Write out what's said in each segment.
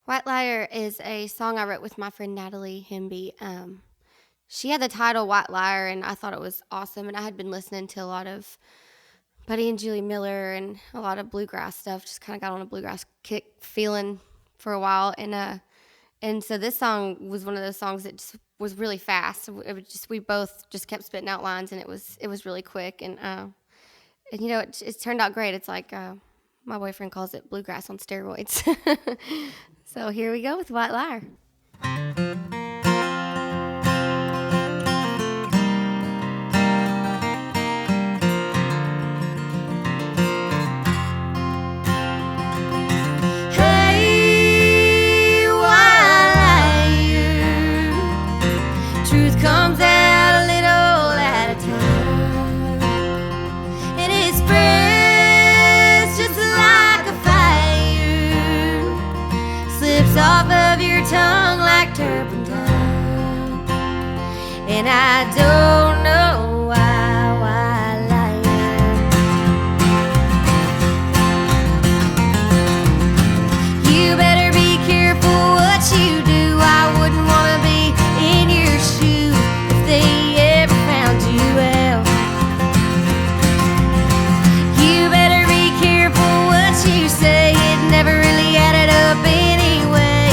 White Liar is a song I wrote with my friend Natalie Hemby. She had the title White Liar, and I thought it was awesome. And I had been listening to a lot of Buddy and Julie Miller and a lot of bluegrass stuff. Just kind of got on a bluegrass kick feeling for a while, and so this song was one of those songs that just was really fast. It was just we both just kept spitting out lines, and it was really quick, and it turned out great. It's like my boyfriend calls it bluegrass on steroids. So here we go with White Liar. Hey, white liar, truth comes out a little at a time, and it spreads just like a fire, slips off of your tongue like turpentine, and I don't know why, white liar. You better be careful what you do. I wouldn't want to be in your shoes if they ever found you out. You better be careful what you say. It never really added up anyway,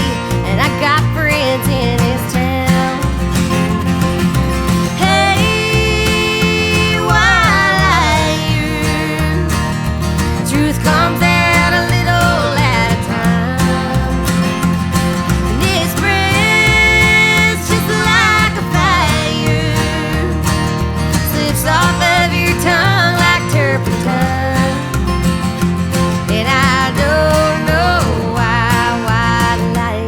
and I got friends in this town. Hey, white liar, truth comes out a little at a time, and it spreads just like a fire, slips off of your tongue like turpentine, and I don't know why, white liar.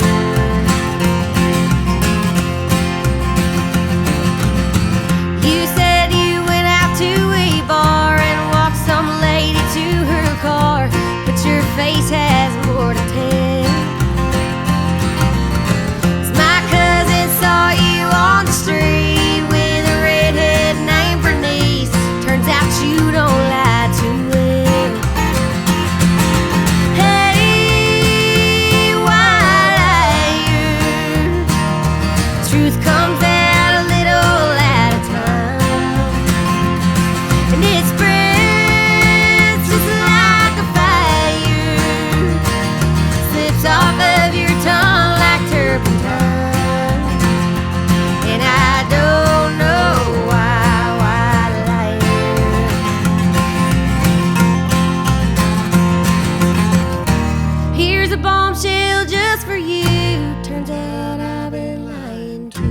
You said you went out to a bar and walked some lady to her car, but your face has more to tell. 'Cause my cousin saw you on the street with a redhead named Bernice. Turns out you don't lie too well. Hey, white liar, truth comes out a little at a time, and it spreads just like a fire, slips off of your tongue like turpentine, and I don't know why, white liar. Here's a bombshell just for you. Turns out I've been lying too.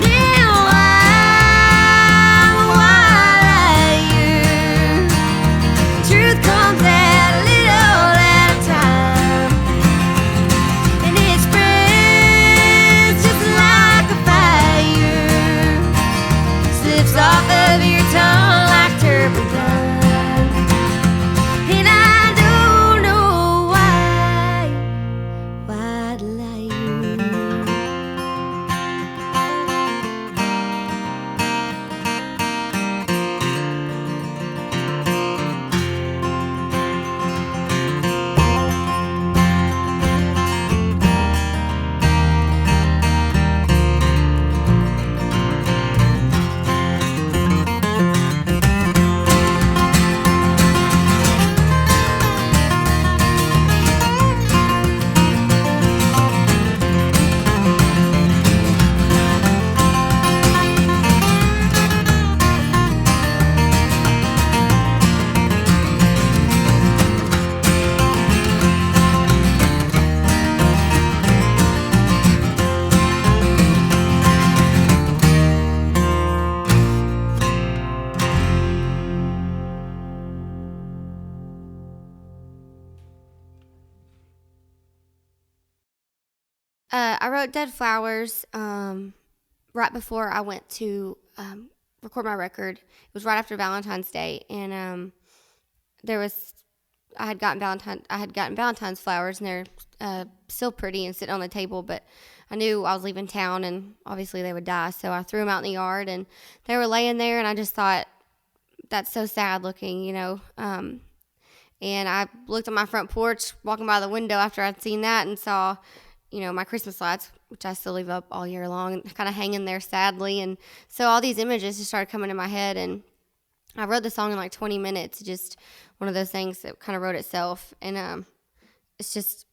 Now I'm a white liar. Truth comes out a little at a time, and it spreads just like a fire, slips off of your tongue like turpentine, and I don't know why, white liar. I wrote Dead Flowers right before I went to record my record. It was right after Valentine's Day, and there was I had gotten Valentine's flowers, and they're still pretty and sitting on the table, but I knew I was leaving town and obviously they would die. So I threw them out in the yard and they were laying there, and I just thought, that's so sad looking, and I looked at my front porch walking by the window after I'd seen that and saw, my Christmas lights, which I still leave up all year long, kind of hanging there sadly. And so all these images just started coming to my head, and I wrote the song in like 20 minutes, just one of those things that kind of wrote itself. And it's just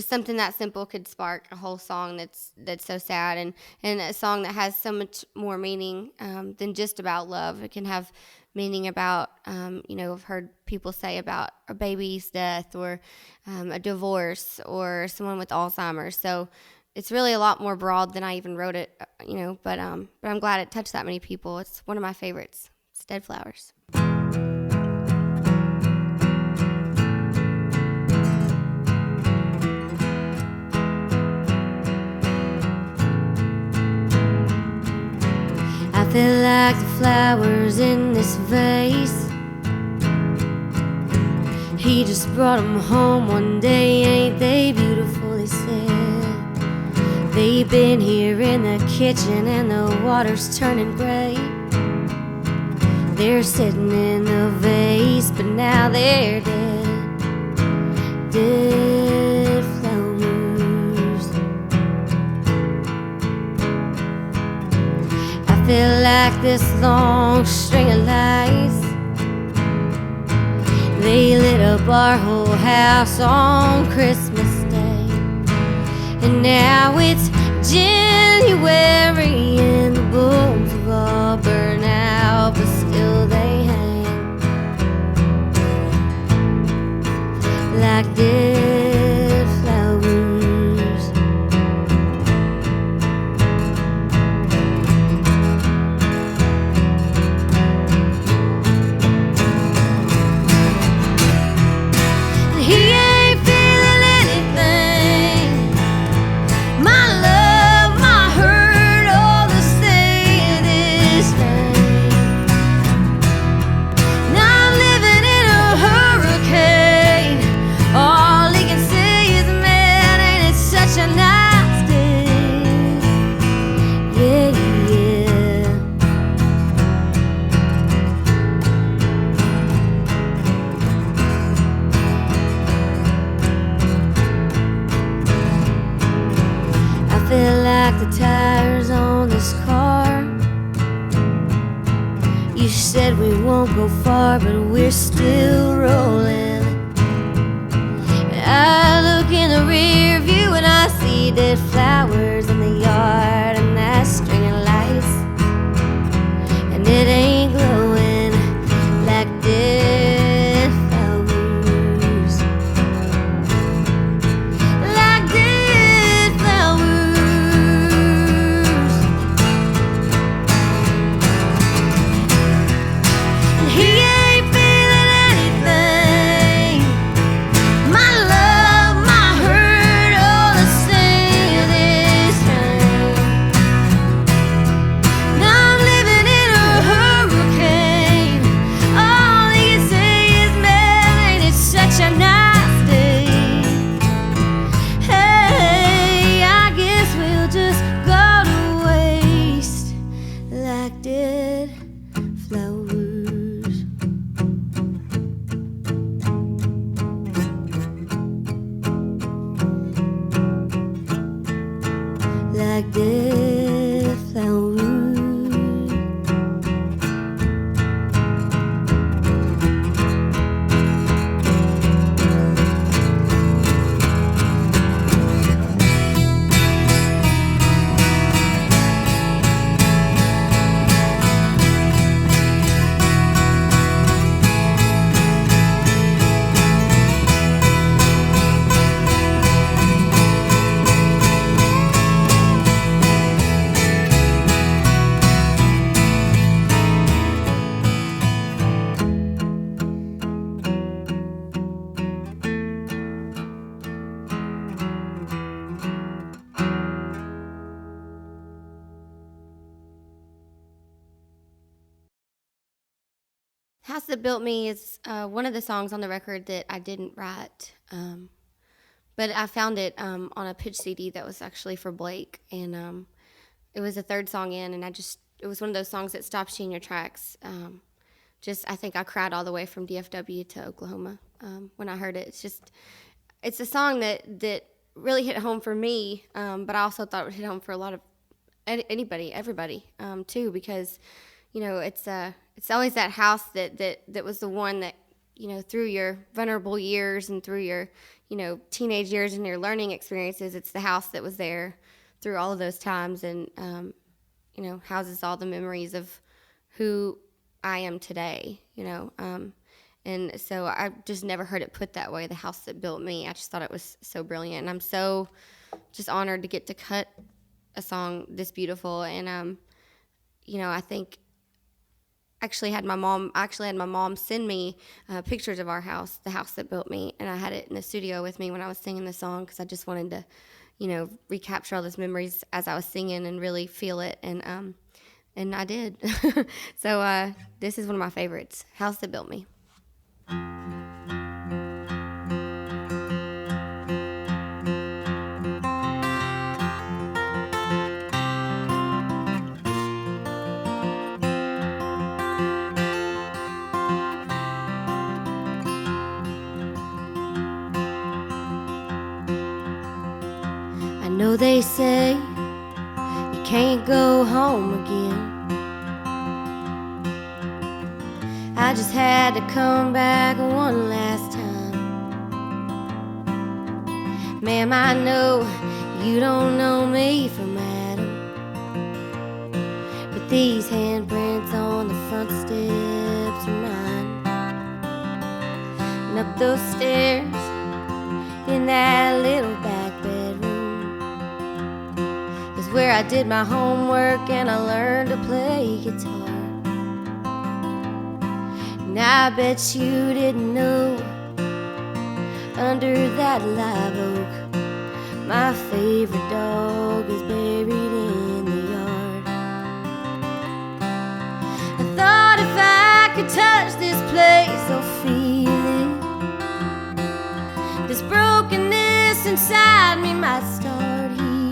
something that simple could spark a whole song that's so sad, and a song that has so much more meaning than just about love. It can have meaning about, I've heard people say about a baby's death, or a divorce, or someone with Alzheimer's. So it's really a lot more broad than I even wrote it, but I'm glad it touched that many people. It's one of my favorites. It's Dead Flowers. I feel like the flowers in this vase. He just brought them home one day. Ain't they beautiful, they said. They've been here in the kitchen and the water's turning gray. They're sitting in the vase, but now they're dead. Dead flowers. I feel like this long string of lights. They lit up our whole house on Christmas Day. And now it's January and the bulbs have all burned out, but still they hang like dead flowers. He ain't feeling anything. My love, my hurt, all the same this thing. Now I'm living in a hurricane. All he can say is, man, ain't it such a nice day? Yeah, yeah. I feel like the tires on this car. You said we won't go far, but we're still rolling. I look in the rear view and I see dead flowers in the yard and that string of lights, and it ain't glowing like dead flowers. Like dead flowers. And he ain't feeling anything. My love, my hurt, all the same this time. Now I'm living in a hurricane. All he can say is, man, ain't it such a nice day? Hey, I guess we'll just go to waste like dead flowers. Like dead flowers. House That Built Me is one of the songs on the record that I didn't write, but I found it on a pitch CD that was actually for Blake, and it was the third song in, and it was one of those songs that stops you in your tracks. I think I cried all the way from DFW to Oklahoma when I heard it. It's a song that really hit home for me, but I also thought it would hit home for a lot of everybody too, because it's always that house that was the one that, through your vulnerable years and through your, teenage years and your learning experiences, it's the house that was there through all of those times and, houses all the memories of who I am today, and so I just never heard it put that way, the house that built me. I just thought it was so brilliant, and I'm so just honored to get to cut a song this beautiful. And, I think I actually had my mom send me pictures of our house, the house that built me, and I had it in the studio with me when I was singing the song because I just wanted to, recapture all those memories as I was singing and really feel it, and I did. So this is one of my favorites, House That Built Me. I know they say you can't go home again. I just had to come back one last time. Ma'am, I know you don't know me from Adam, but these handprints on the front steps are mine. And up those stairs in that little back bedroom is where I did my homework and I learned to play guitar. And I bet you didn't know, under that live oak, my favorite dog is buried in the yard. I thought if I could touch this place or feel it, this brokenness inside me might start healing.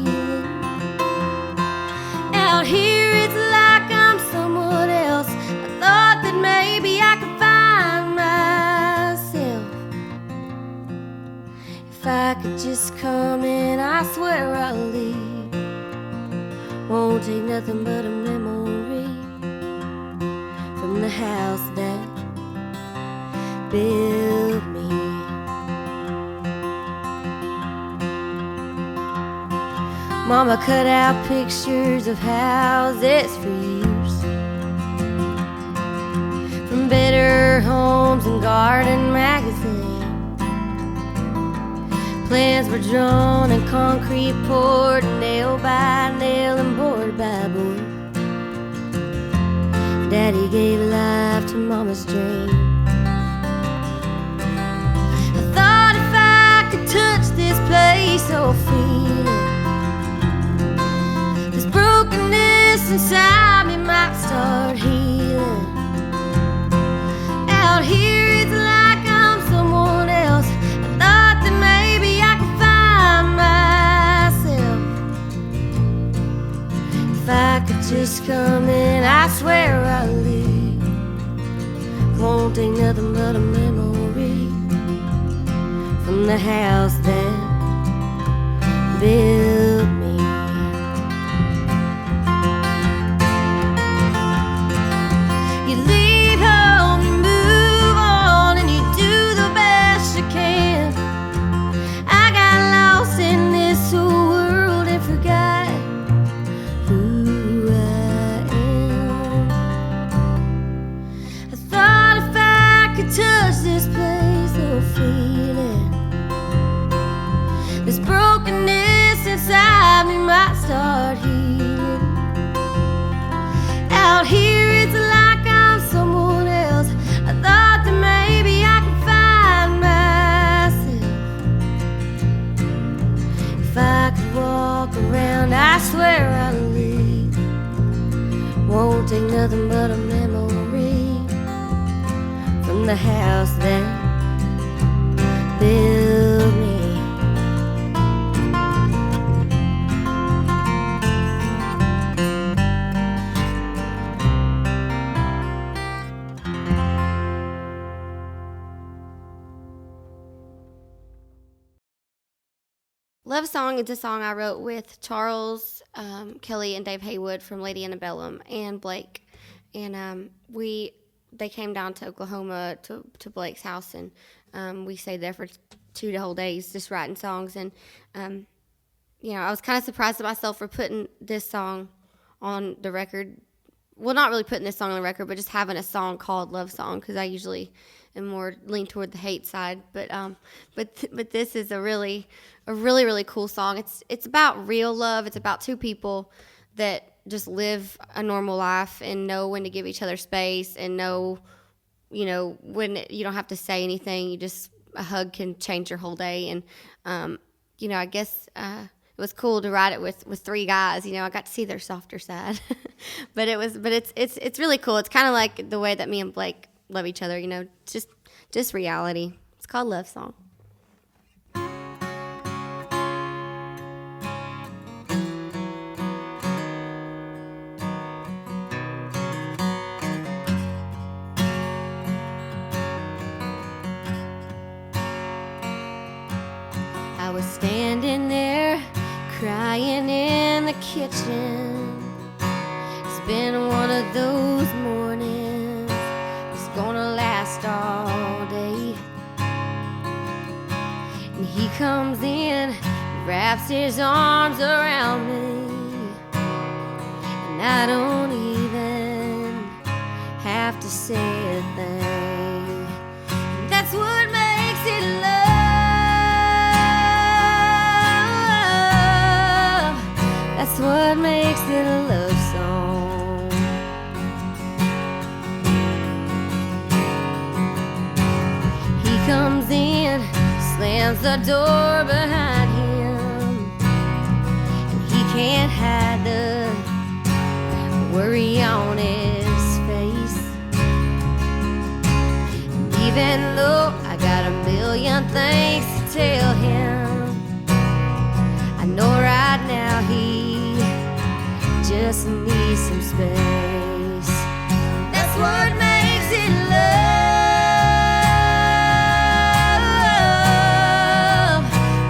Out here it's like I'm someone else. I thought that maybe I could find myself if I could just come in. I swear I'll leave. Won't take nothing but a memory from the house that built me. Mama cut out pictures of houses for years, from Better Homes and Garden Magazine. Plans were drawn and concrete poured, nail by nail and board by board. Daddy gave life to Mama's dream. I thought if I could touch this place or feel it, this brokenness inside me might start healing. Out here it's like I'm someone else. I thought that maybe I could find myself if I could just come in. I swear I'll leave. Won't take nothing but a memory from the house that built me. You leave home, you move on, and you do the best you can. I got lost in this whole world and forgot who I am. I thought if I could touch this place or feel it, this brokenness inside me might start healing. Out here it's like I'm someone else. I thought that maybe I could find myself if I could walk around. I swear I'll leave. Won't take nothing but a memory in the house that built me. Love Song is a song I wrote with Charles Kelly and Dave Haywood from Lady Antebellum and Blake. And they came down to Oklahoma to Blake's house, and we stayed there for 2 whole days just writing songs. And, I was kind of surprised at myself for putting this song on the record. Well, not really putting this song on the record, but just having a song called Love Song, because I usually am more lean toward the hate side. But this is a really cool song. It's about real love. It's about two people that just live a normal life and know when to give each other space and know, when you don't have to say anything. A hug can change your whole day. And, I guess it was cool to write it with 3 guys. I got to see their softer side. but it's really cool. It's kind of like the way that me and Blake love each other, just reality. It's called Love Song. I was standing there crying in the kitchen. It's been one of those mornings, it's gonna last all day. And he comes in, wraps his arms around me, and I don't even have to say a thing. And that's what makes it love. That's what makes it a love song. He comes in, slams the door behind him, and he can't hide the worry on his face. And even though I got a million things to tell him, I know right now he just needs some space. That's what makes it love.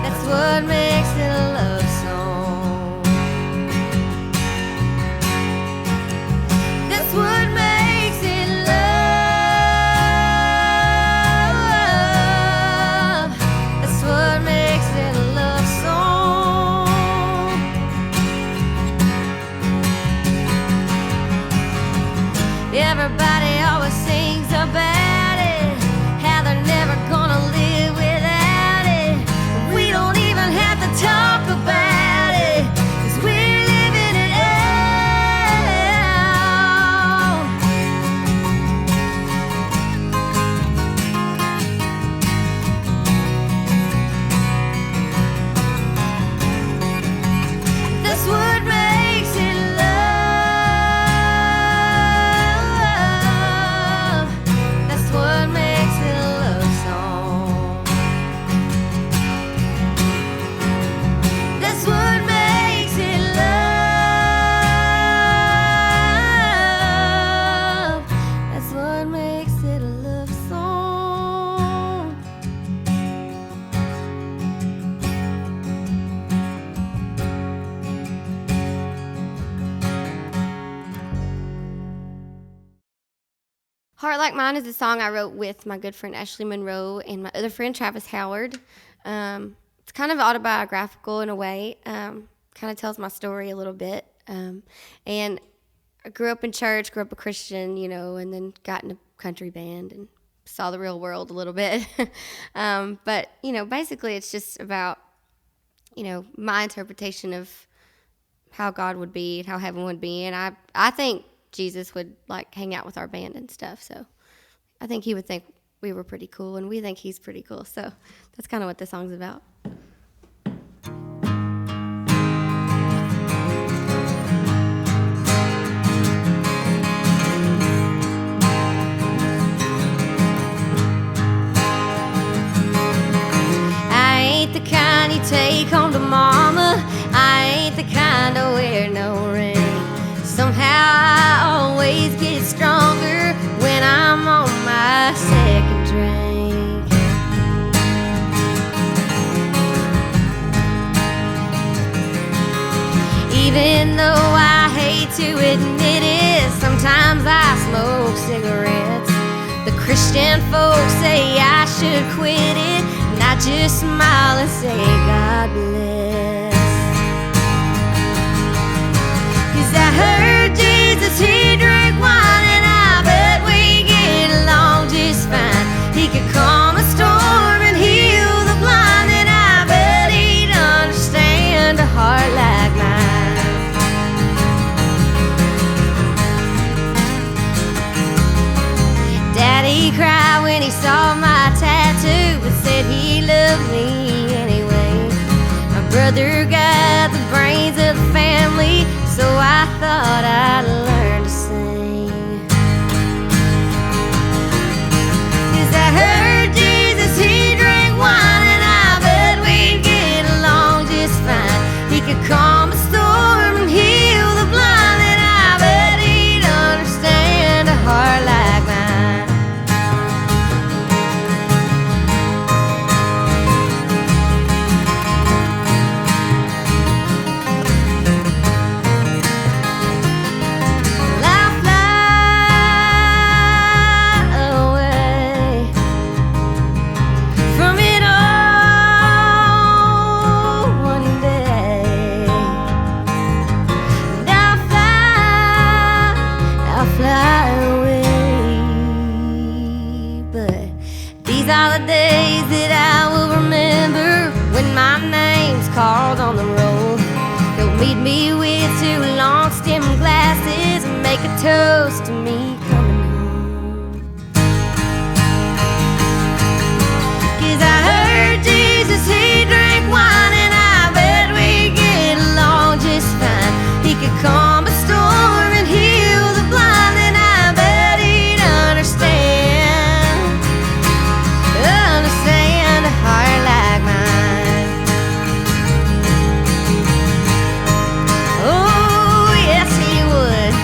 That's what makes it a love song. That's what makes it love. That's what makes it a love song. Everybody always sings about it, how they're never gonna live without it. We don't even have to talk about it, 'cause we're living it out. That's what makes it love. That's what makes it a love song. That's what makes it love. That's what makes it a love song. Heart Like Mine is a song I wrote with my good friend Ashley Monroe and my other friend Travis Howard. It's kind of autobiographical in a way. Kind of tells my story a little bit. And I grew up in church, grew up a Christian, and then got in a country band and saw the real world a little bit. But, basically it's just about, my interpretation of how God would be and how heaven would be. And I think Jesus would hang out with our band and stuff. So I think he would think we were pretty cool, and we think he's pretty cool. So that's kind of what the song's about. take home to mama. I ain't the kind to wear no ring. Somehow I always get stronger when I'm on my second drink. Even though I hate to admit it, sometimes I smoke cigarettes. The Christian folks say I should quit it, and I just smile and say God bless. 'Cause I heard Jesus, he drank wine, and I bet we get along just fine. He could calm a storm and heal the blind, and I bet he'd understand a heart like mine. Daddy cried when he saw my tattoo, but said he loved me anyway. My brother got the brains of the family, so I thought I'd learn to sing. 'Cause I heard Jesus, he drank wine, and I bet we'd get along just fine. He could calm a storm and heal the blind, and I bet he'd understand a heart like mine. Days that I will remember when my name's called on the roll. He'll meet me with 2 long stem glasses and make a toast to me coming home. 'Cause I heard Jesus, he drank wine, and I bet we'd get along just fine. He could calm a storm and heal the blind, and I bet he'd understand a heart like mine. Oh, yes, he would.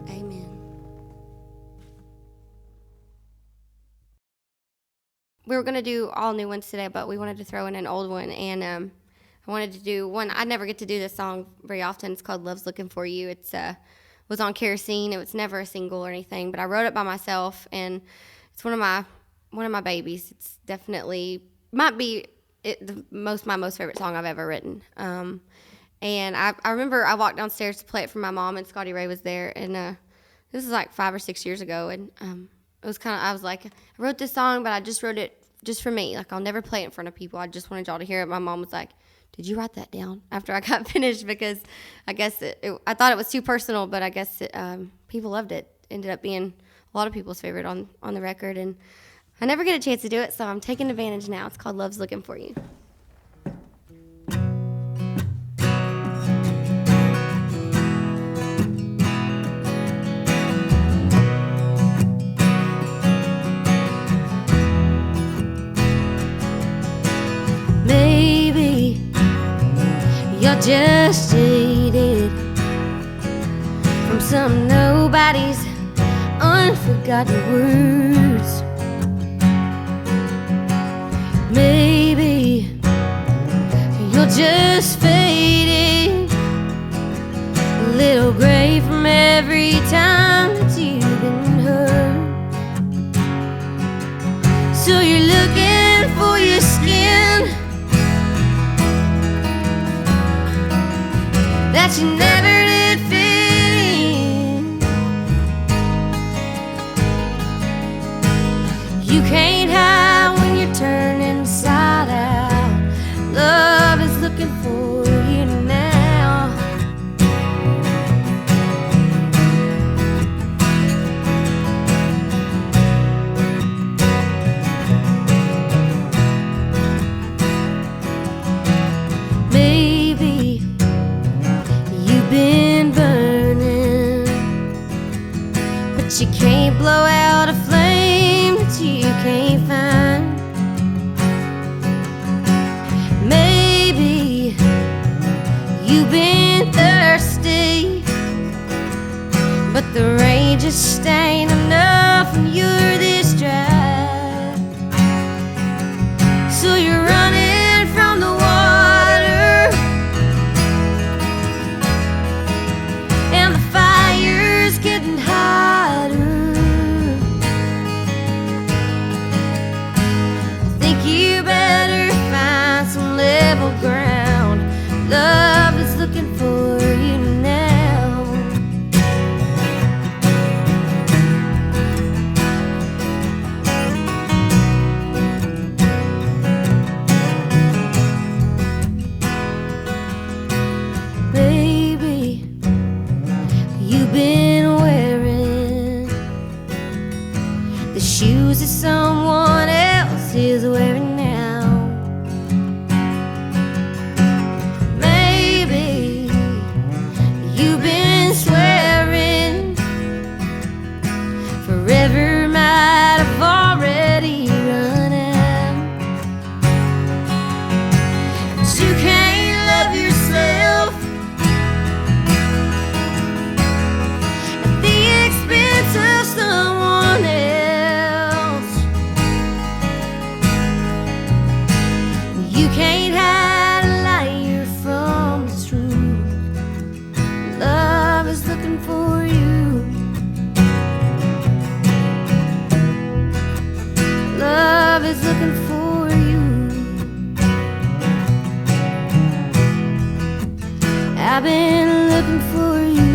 Amen. We were going to do all new ones today, but we wanted to throw in an old one, and I wanted to do one. I never get to do this song very often. It's called Love's Looking For You. It's was on Kerosene. It was never a single or anything, but I wrote it by myself, and it's one of my babies. It's definitely might be my most favorite song I've ever written. And I remember I walked downstairs to play it for my mom, and Scotty Ray was there, and this was like 5 or 6 years ago, and it was I was like, I wrote this song, but I just wrote it just for me. Like, I'll never play it in front of people. I just wanted y'all to hear it. My mom was like, did you write that down after I got finished? Because I guess I thought it was too personal, but I guess people loved it. Ended up being a lot of people's favorite on the record, and I never get a chance to do it, so I'm taking advantage now. It's called Love's Looking For You. Maybe you're just jaded from some nobody's unforgotten words. Maybe you're just faded, a little gray from every time that you've been hurt. So you're looking for your skin that you never did fit in. You can't hide when you're turned inside out. Love is looking for you now. Maybe you've just ain't enough when you're this dry. So you're running from the water, and the fire's getting hotter. I think you better find some level ground. Love is looking for you now. Baby, you've been wearing the shoes that someone else is wearing now. Maybe you've been swearing forever might have already run out. But you can't love yourself at the expense of someone else. You can't hide a liar from the truth. Love is looking for you. Love is looking for you. I've been looking for you.